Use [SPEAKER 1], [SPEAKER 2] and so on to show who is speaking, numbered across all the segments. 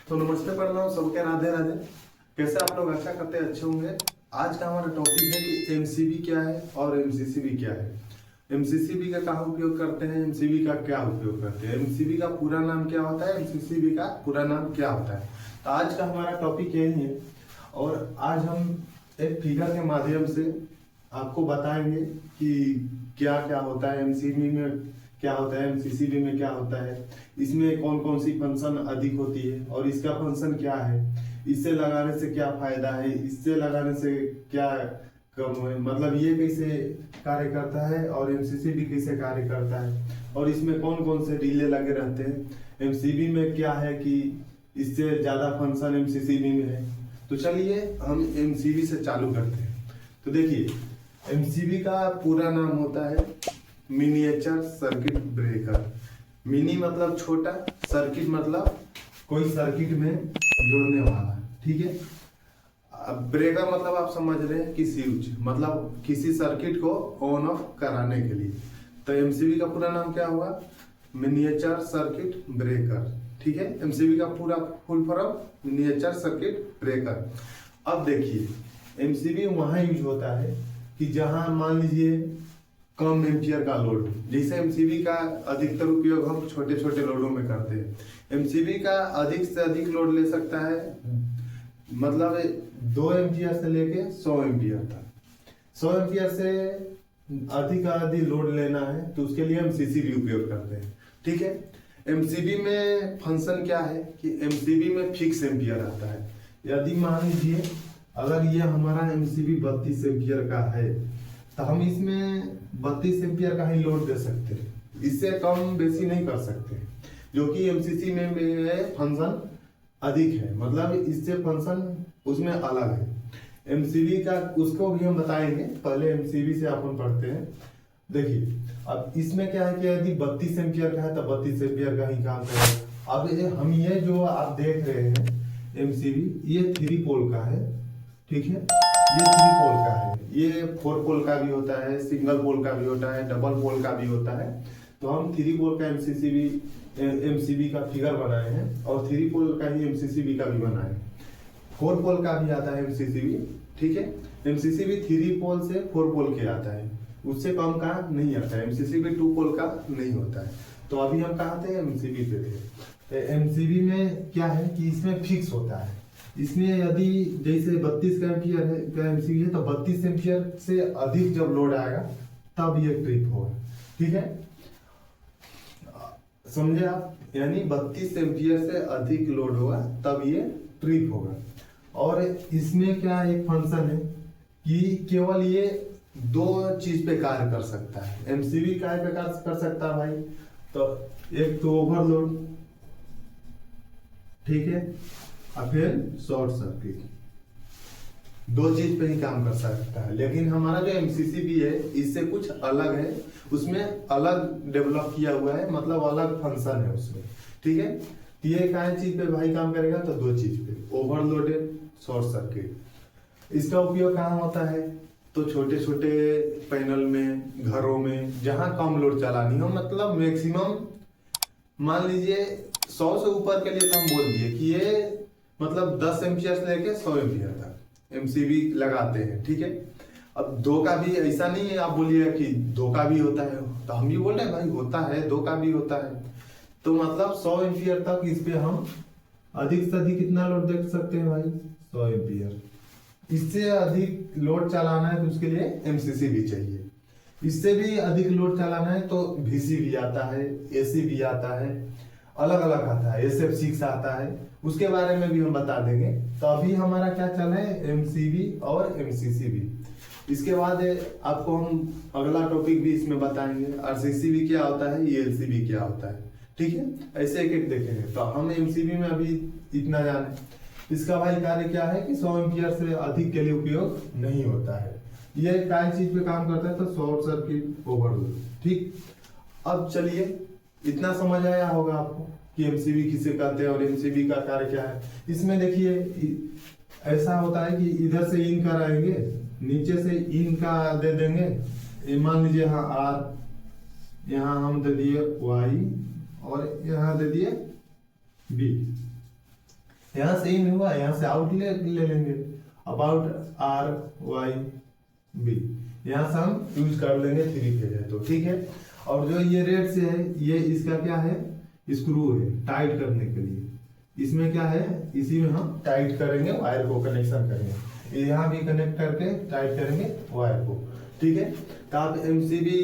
[SPEAKER 1] तो नमस्ते, प्रणाम सबके, राधे राधे। कैसे आप लोग? आशा करते हैं अच्छे होंगे। आज का हमारा टॉपिक है कि एमसीबी क्या है और एमसीसीबी क्या है। एमसीसीबी का कहाँ उपयोग करते हैं, एमसीबी का क्या उपयोग करते हैं, एमसीबी का पूरा नाम क्या होता है, एमसीसीबी का पूरा नाम क्या होता है। तो आज का हमारा टॉपिक यही है और आज हम एक फिगर के माध्यम से आपको बताएंगे कि क्या क्या होता है एमसीबी में, क्या होता है एमसीसीबी में, क्या होता है, इसमें कौन कौन सी फंक्शन अधिक होती है और इसका फंक्शन क्या है, इससे लगाने से क्या फायदा है, इससे लगाने से क्या कम है, मतलब ये कैसे कार्य करता है और एमसीसीबी कैसे कार्य करता है और इसमें कौन कौन से रिले लगे रहते हैं। एमसीबी में क्या है कि इससे ज्यादा फंक्शन एमसीसीबी में है। तो चलिए हम एमसीबी से चालू करते हैं। तो देखिए एमसीबी का पूरा नाम होता है मिनिएचर सर्किट ब्रेकर। मिनी मतलब छोटा, सर्किट मतलब कोई सर्किट में जोड़ने वाला, ठीक है। अब ब्रेकर मतलब आप समझ रहे हैं कि स्विच, मतलब किसी सर्किट को ऑन ऑफ कराने के लिए। तो एमसीबी का पूरा नाम क्या हुआ? मिनिएचर सर्किट ब्रेकर, ठीक है। एमसीबी का पूरा full form miniature circuit breaker. अब देखिए एमसीबी वहां यूज होता है कि जहां मान लीजिए कम एम्पियर का लोड, जैसे एमसीबी का अधिकतर उपयोग हम छोटे छोटे लोडों में करते हैं। एमसीबी का अधिक से अधिक लोड ले सकता है, मतलब 2 एम्पियर से लेके 100 एम्पियर तक। 100 एम्पियर से अधिक लोड लेना है तो उसके लिए हम सीसीबी उपयोग करते हैं, ठीक है। एमसीबी में फंक्शन क्या है कि एमसीबी में फिक्स एम्पियर आता है। यदि मान लीजिए अगर ये हमारा एमसीबी 32 एम्पियर का है तो हम इसमें 32 एम्पियर का ही लोड दे सकते हैं, इससे कम बेसी नहीं कर सकते, जो कि एमसीसी में फंक्शन अधिक है, मतलब इससे फंक्शन उसमें अलग है। एमसीबी का उसको भी हम बताएंगे, पहले एमसीबी से अपन पढ़ते हैं। देखिए अब इसमें क्या है कि यदि 32 एम्पियर का है तो 32 एम्पियर का ही काम करेगा। अब हम ये जो आप देख रहे हैं एमसीबी, ये 3 पोल का है, ठीक है। ये 3 पोल का है, ये 4 पोल का भी होता है, सिंगल पोल का भी होता है, डबल पोल का भी होता है। तो हम 3 पोल का एमसीबी का फिगर बनाए हैं और 3 पोल का ही एमसीसीबी का भी बनाए हैं। 4 पोल का भी आता है एमसीसीबी, ठीक है। एमसीसीबी 3 पोल से 4 पोल के आता है, उससे कम का नहीं आता है। एमसीसीबी 2 पोल का नहीं होता है। तो अभी हम कहाँ थे? एमसीबी पे थे। एमसीबी में क्या है कि इसमें फिक्स होता है। इसमें यदि जैसे 32 का एम्पियर है का एमसीबी है तो 32 एम्पियर से अधिक जब लोड आएगा तब ये ट्रिप होगा, ठीक है। समझे आप? यानी 32 एम्पियर से अधिक लोड होगा तब ये ट्रिप होगा। और इसमें क्या एक फंक्शन है कि केवल ये 2 चीज पे कार्य कर सकता है। एमसीबी काय पे कार्य कर सकता है भाई? तो एक तो ओवरलोड, ठीक है, और फिर शॉर्ट सर्किट, 2 चीज पे ही काम कर सकता है। लेकिन हमारा जो एमसीसीबी है इससे कुछ अलग है, उसमें अलग डेवलप किया हुआ है, मतलब अलग फंक्शन है उसमें, ठीक है। ये क्या चीज पे भाई काम करेगा? तो 2 चीज पे, ओवरलोडेड, शॉर्ट सर्किट। इसका उपयोग कहाँ होता है? तो छोटे छोटे पैनल में, घरों में, जहां कम लोड चलानी हो, मतलब मैक्सिमम मान लीजिए 100 से ऊपर के लिए तो हम बोल दिए कि ये मतलब 10 एम्पियर से लेके 100 एम्पियर तक एमसीबी लगाते हैं, ठीक है। अब 2 का भी ऐसा नहीं है, आप बोलिएगा कि 2 का भी होता है, तो हम भी बोल रहे हैं भाई होता है, 2 का भी होता है। तो मतलब 100 एम्पियर तक इस पे हम अधिक से अधिक कितना लोड देख सकते हैं भाई? 100 एम्पियर। इससे अधिक लोड चलाना है तो उसके लिए एमसीसी भी चाहिए। इससे भी अधिक लोड चलाना है तो वीसी भी आता है, एसी भी आता है, अलग अलग आता है, SF6 आता है, उसके बारे में भी हम बता देंगे। तो अभी हमारा क्या चल रहा है? एमसीबी और एमसीसीबी। इसके बाद आपको हम अगला टॉपिक भी इसमें बताएंगे, आरसीसीबी क्या होता है, ELCB क्या होता है, ठीक है। ऐसे एक एक देखेंगे। तो हम एमसीबी में अभी इतना जाने, इसका भाई कार्य क्या है कि 100 एम्पियर से अधिक के लिए उपयोग नहीं होता है। ये क्या चीज पे काम करता है? तो शॉर्ट सर्किट, ओवरलोड, ठीक। अब चलिए, इतना समझ आया होगा आपको कि एमसीबी किसे कहते हैं और एमसीबी का कार्य क्या है। इसमें देखिए ऐसा होता है कि इधर से इन कराएंगे, नीचे से इन का दे देंगे। मान लीजिए यहाँ R, यहाँ हम दे दिए Y और यहाँ दे दिए B। यहाँ से इन हुआ, यहाँ से आउट ले लेंगे, अबाउट आर वाई बी, यहाँ से हम यूज कर लेंगे 3 फेज है तो ठीक है। और जो ये रेड से है, ये इसका क्या है, स्क्रू है टाइट करने के लिए, इसमें क्या है, इसी में हम टाइट करेंगे, वायर को कनेक्शन करेंगे, यहाँ भी कनेक्ट करके टाइट करेंगे वायर को, ठीक है। तो आप एमसीबी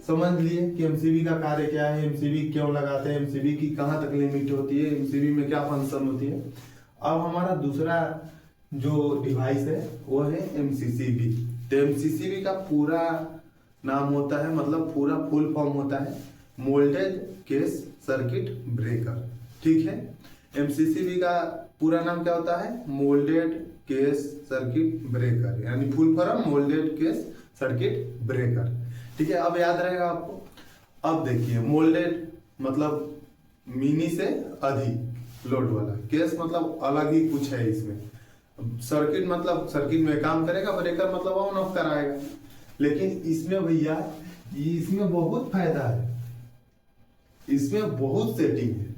[SPEAKER 1] समझ लिए कि एमसीबी का कार्य क्या है, एमसीबी क्यों लगाते हैं, एमसीबी की कहाँ तक लिमिट होती है, एमसीबी में क्या फंक्शन होती है। अब हमारा दूसरा जो डिवाइस है वो है एमसीसीबी। तो एमसीसीबी का पूरा नाम होता है, मतलब पूरा फुल फॉर्म होता है मोल्डेड केस सर्किट ब्रेकर, ठीक है। एमसीसीबी का पूरा नाम क्या होता है, मोल्डेड केस सर्किट ब्रेकर, यानी full form moulded case circuit breaker, ठीक है। अब याद रहेगा आपको। अब देखिए मोल्डेड मतलब मिनी से अधिक लोड वाला, केस मतलब अलग ही कुछ है इसमें, सर्किट मतलब सर्किट में काम करेगा, ब्रेकर मतलब ऑन ऑफ कराएगा। लेकिन इसमें भैया इसमें बहुत फायदा है, इसमें बहुत सेटिंग है।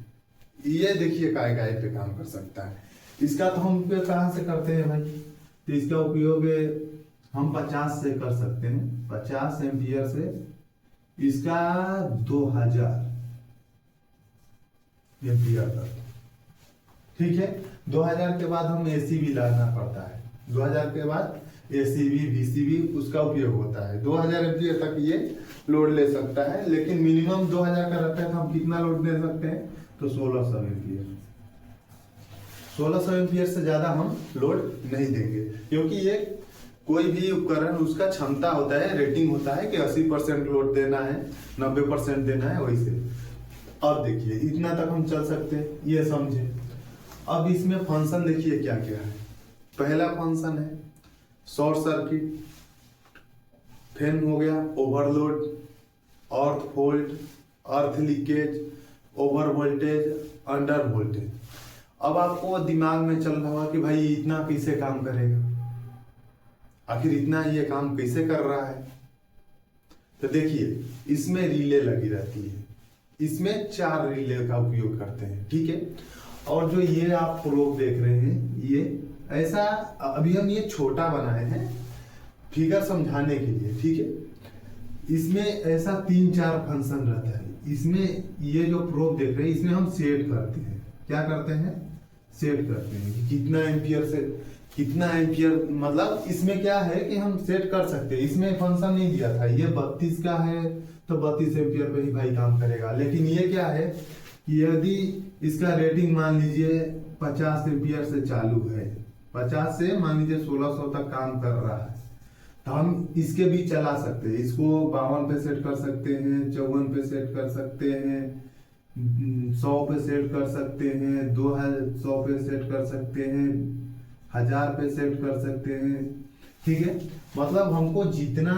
[SPEAKER 1] ये देखिए काय काय पे काम कर सकता है। इसका तो हम पे कहाँ से करते हैं भाई, तो इसका उपयोग हम 50 से कर सकते हैं, 50 एम्पियर से इसका 2000 एम्पियर तक, ठीक है। 2000 के बाद हम एसी भी लाना पड़ता है, 2000 के बाद एसीबी वीसीबी उसका उपयोग होता है। 2000 एम्पियर तक ये लोड ले सकता है, लेकिन मिनिमम 2000 का रहता है तो हम कितना लोड दे सकते हैं, तो 1600 एम्पियर। 1600 एम्पियर से ज्यादा हम लोड नहीं देंगे, क्योंकि ये कोई भी उपकरण उसका क्षमता होता है, रेटिंग होता है कि 80% लोड देना है, 90% देना है, वैसे। अब देखिए इतना तक हम चल सकते हैं, ये समझे। अब इसमें फंक्शन देखिए क्या क्या है। पहला फंक्शन है शॉर्ट सर्किट, फैन हो गया, ओवरलोड, अर्थ फॉल्ट, अर्थ leakage, over voltage, under voltage. अब आपको दिमाग में चल रहा होगा कि भाई इतना कैसे काम करेगा, आखिर इतना ये काम कैसे कर रहा है। तो देखिए इसमें रिले लगी रहती है, इसमें 4 रिले का उपयोग करते हैं, ठीक है। और जो ये आप प्रोब देख रहे हैं, ये ऐसा अभी हम ये छोटा बनाए हैं फिगर समझाने के लिए, ठीक है। इसमें ऐसा 3-4 फंक्शन रहता है। इसमें ये जो प्रोब देख रहे हैं, इसमें हम सेट करते हैं, क्या करते हैं, सेट करते हैं कि कितना एम्पियर से कितना एम्पियर, मतलब इसमें क्या है कि हम सेट कर सकते हैं। इसमें फंक्शन नहीं दिया था, ये 32 का है तो 32 एम्पियर पे ही भाई काम करेगा। लेकिन ये क्या है कि यदि इसका रेटिंग मान लीजिए 50 एम्पियर से चालू है, 50 से मान लीजिए 1600 तक काम कर रहा है, तो हम इसके भी चला सकते हैं। इसको 52 पे सेट कर सकते हैं, 54 पे सेट कर सकते हैं, 100 पे सेट कर सकते हैं, 200 पे सेट कर सकते हैं, 1000 पे सेट कर सकते हैं, ठीक है। मतलब हमको जितना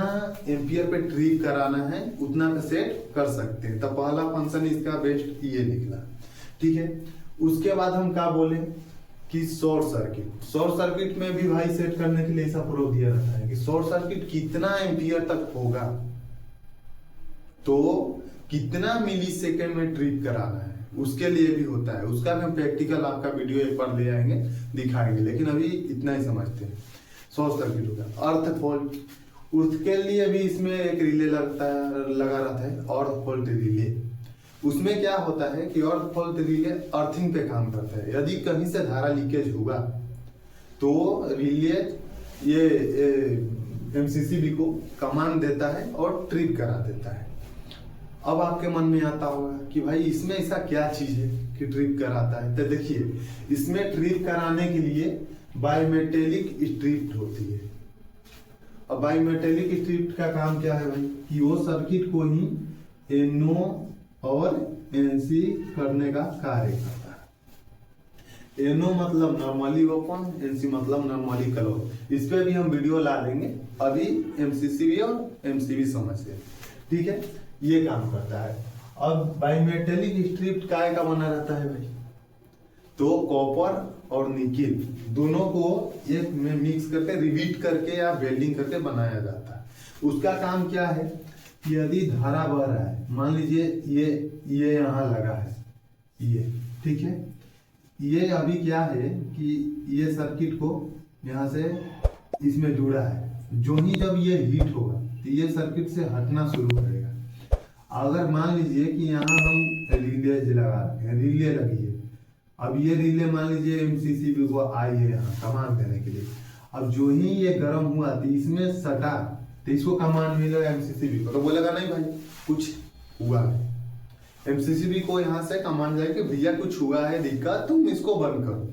[SPEAKER 1] एम्पियर पे ट्रिप कराना है उतना पे सेट कर सकते हैं। तो पहला फंक्शन इसका बेस्ट ये निकला, ठीक है। उसके बाद हम क्या बोले कि शॉर्ट सर्किट, शॉर्ट सर्किट में भी भाई सेट करने के लिए ऐसा प्रोब दिया रहता है कि शॉर्ट सर्किट कितना एम्पियर तक होगा, तो कितना मिली सेकेंड में ट्रिप कराना है, उसके लिए भी होता है। उसका भी हम प्रैक्टिकल आपका वीडियो एक बार ले आएंगे, दिखाएंगे, लेकिन अभी इतना ही समझते हैं। शॉर्ट सर्किट होगा। अर्थ फॉल्ट, उसके लिए भी इसमें एक रिले लगा रहता है, अर्थ फॉल्ट रिले। उसमें क्या होता है कि अर्थ फॉल्ट रिले अर्थिंग पे काम करता है। यदि कहीं से धारा लीकेज हुआ तो रिले ये एमसीसीबी को कमांड देता है और ट्रिप करा देता है। अब आपके मन में आता होगा कि भाई इसमें ऐसा क्या चीज है कि ट्रिप कराता है। तो देखिए इसमें ट्रिप कराने के लिए बायोमेटेलिक स्ट्रिप होती है। अब बायोमेटेलिक स्ट्रिप का काम क्या है भाई, कि वो सर्किट को ही एनओ और एनसी करने का कार्य करता है। एनओ मतलब नॉर्मली ओपन, एनसी मतलब नॉर्मली क्लोज। इस पे भी हम वीडियो ला देंगे, अभी एमसीसीबी और एमसीबी समझते, ठीक है। ये काम करता है। अब बायोमेटेलिक स्ट्रिप काय का बना रहता है भाई, तो कॉपर और निकिल दोनों को एक में मिक्स करके रिवीट करके या वेल्डिंग करके बनाया जाता है। उसका काम क्या है कि यदि धारा बह रहा है, मान लीजिए ये यहाँ लगा है, ये ठीक है, ये अभी क्या है कि ये सर्किट को यहाँ से इसमें जुड़ा है, जो ही जब ये हीट होगा तो ये सर्किट से हटना शुरू करेगा। अगर मान लीजिए कि यहाँ हम रिले लगा रहे हैं, रिले लगी है, अब ये रिले मान लीजिए एमसीसीबी को आई है यहाँ कमांड देने के लिए। अब जो ही ये गर्म हुआ तो इसमें सटा तो इसको कमांड मिलेगा एमसीसीबी को, तो बोलेगा नहीं भाई कुछ हुआ है। एमसीसीबी को यहाँ से कमांड जाए कि भैया कुछ हुआ है दिक्कत, तुम इसको बंद करो,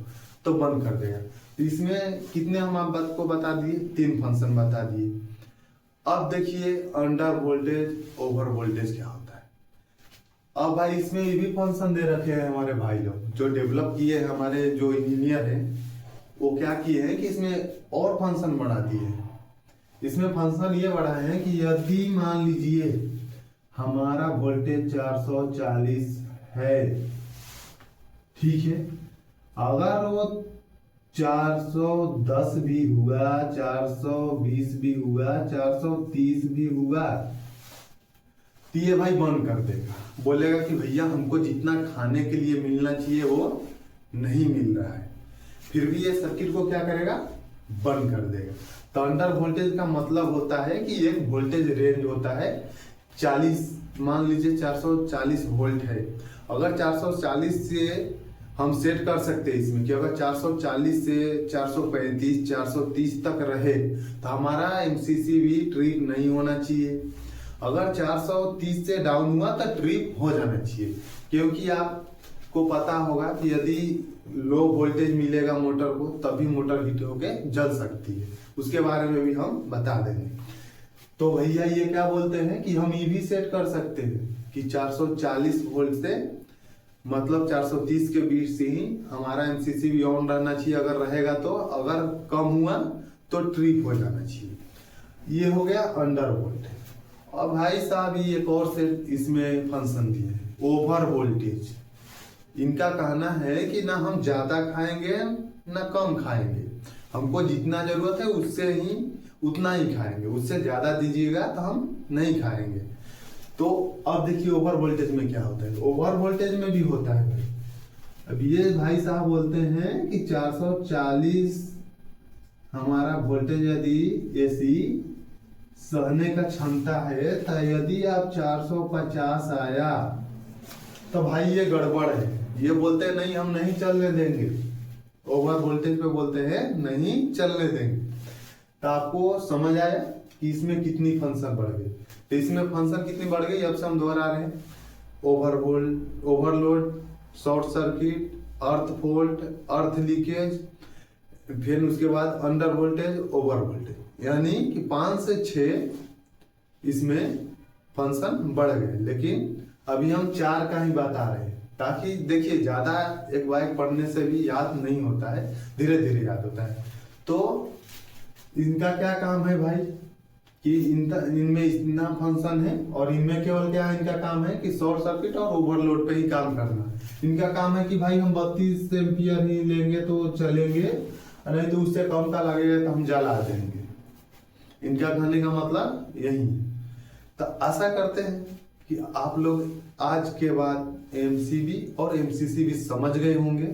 [SPEAKER 1] तो बंद कर देगा। तो इसमें कितने हम आपको बता दिए, 3 फंक्शन बता दिए। अब देखिए अंडर वोल्टेज ओवर वोल्टेज क्या होता है। अब भाई इसमें ये भी फंक्शन दे रखे हैं हमारे भाई लोग जो डेवलप किए हैं, हमारे जो इंजीनियर हैं वो क्या किए हैं कि इसमें और फंक्शन बढ़ा दिए हैं। इसमें फंक्शन ये बढ़ाए हैं कि यदि मान लीजिए हमारा वोल्टेज 440 है, ठीक है, अगर वो 410 भी हुआ, 420 भी हुआ, 430 भी हुआ, तो ये भाई बंद कर देगा। बोलेगा कि भैया हमको जितना खाने के लिए मिलना चाहिए वो नहीं मिल रहा है, फिर भी ये सर्किट को क्या करेगा, बंद कर देगा। तो अंडर वोल्टेज का मतलब होता है कि एक वोल्टेज रेंज होता है 40, मान लीजिए 440 वोल्ट है, अगर 440 से हम सेट कर सकते हैं इसमें कि अगर 440 से 435 430 तक रहे तो हमारा एमसीसीबी ट्रिप नहीं होना चाहिए। अगर 430 से डाउन हुआ तो ट्रिप हो जाना चाहिए, क्योंकि आपको पता होगा कि यदि लो वोल्टेज मिलेगा मोटर को तभी मोटर हीट होके जल सकती है, उसके बारे में भी हम बता देंगे। तो भैया ये क्या बोलते हैं कि हम ये भी सेट कर सकते हैं कि 440 वोल्ट से मतलब 430 के बीच से ही हमारा एमसीसीबी ऑन रहना चाहिए, अगर रहेगा तो, अगर कम हुआ तो ट्रिप हो जाना चाहिए। ये हो गया अंडर वोल्टेज। अब भाई साहब ये एक और सेट इसमें फंक्शन दिए हैं, ओवर वोल्टेज। इनका कहना है कि ना हम ज्यादा खाएंगे ना कम खाएंगे, हमको जितना जरूरत है उससे ही उतना ही खाएंगे, उससे ज्यादा दीजिएगा तो हम नहीं खाएंगे। तो अब देखिए ओवर वोल्टेज में क्या होता है, ओवर वोल्टेज में भी होता है भाई। अब ये भाई साहब बोलते हैं कि 440 हमारा वोल्टेज यदि एसी सहने का क्षमता है, तो यदि आप 450 आया तो भाई ये गड़बड़ है। ये बोलते हैं नहीं हम नहीं चलने देंगे, ओवर वोल्टेज पे बोलते हैं नहीं चलने देंगे। तो आपको समझ आया कि इसमें कितनी फंक्शन बढ़ गई। तो इसमें फंक्शन कितनी बढ़ गई, अब से हम दोहरा रहे हैं। ओवरलोड, शॉर्ट सर्किट, अर्थ फॉल्ट, अर्थ लीकेज, फिर उसके बाद अंडर वोल्टेज, ओवर वोल्टेज, यानी कि 5 से 6 इसमें फंक्शन बढ़ गए। लेकिन अभी हम 4 का ही बता रहे हैं, ताकि देखिए ज्यादा एक बार पढ़ने से भी याद नहीं होता है, धीरे धीरे याद होता है। तो इनका क्या काम है भाई कि इनमें इतना फंक्शन है, और इनमें केवल क्या है, इनका काम है कि शॉर्ट सर्किट और ओवरलोड पे ही काम करना। इनका काम है कि भाई हम 32 एम्पियर ही लेंगे तो चलेंगे, नहीं तो उससे कम का लगेगा तो हम जला देंगे। इनका कहने का मतलब यही। तो आशा करते हैं कि आप लोग आज के बाद एमसीबी और एमसीसीबी समझ गए होंगे।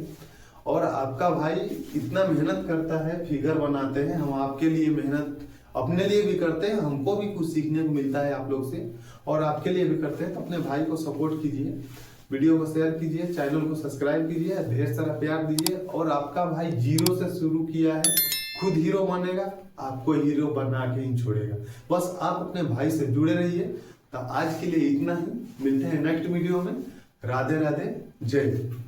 [SPEAKER 1] और आपका भाई इतना मेहनत करता है, फिगर बनाते हैं, हम आपके लिए मेहनत अपने लिए भी करते हैं, हमको भी कुछ सीखने को मिलता है आप लोग से, और आपके लिए भी करते हैं। तो अपने भाई को सपोर्ट कीजिए, वीडियो को शेयर कीजिए, चैनल को सब्सक्राइब कीजिए, ढेर सारा प्यार दीजिए। और आपका भाई 0 से शुरू किया है, खुद हीरो बनेगा, आपको हीरो बना के ही छोड़ेगा। बस आप अपने भाई से जुड़े रहिए। तो आज के लिए इतना ही, मिलते हैं नेक्स्ट वीडियो में। राधे राधे, जय हिंद।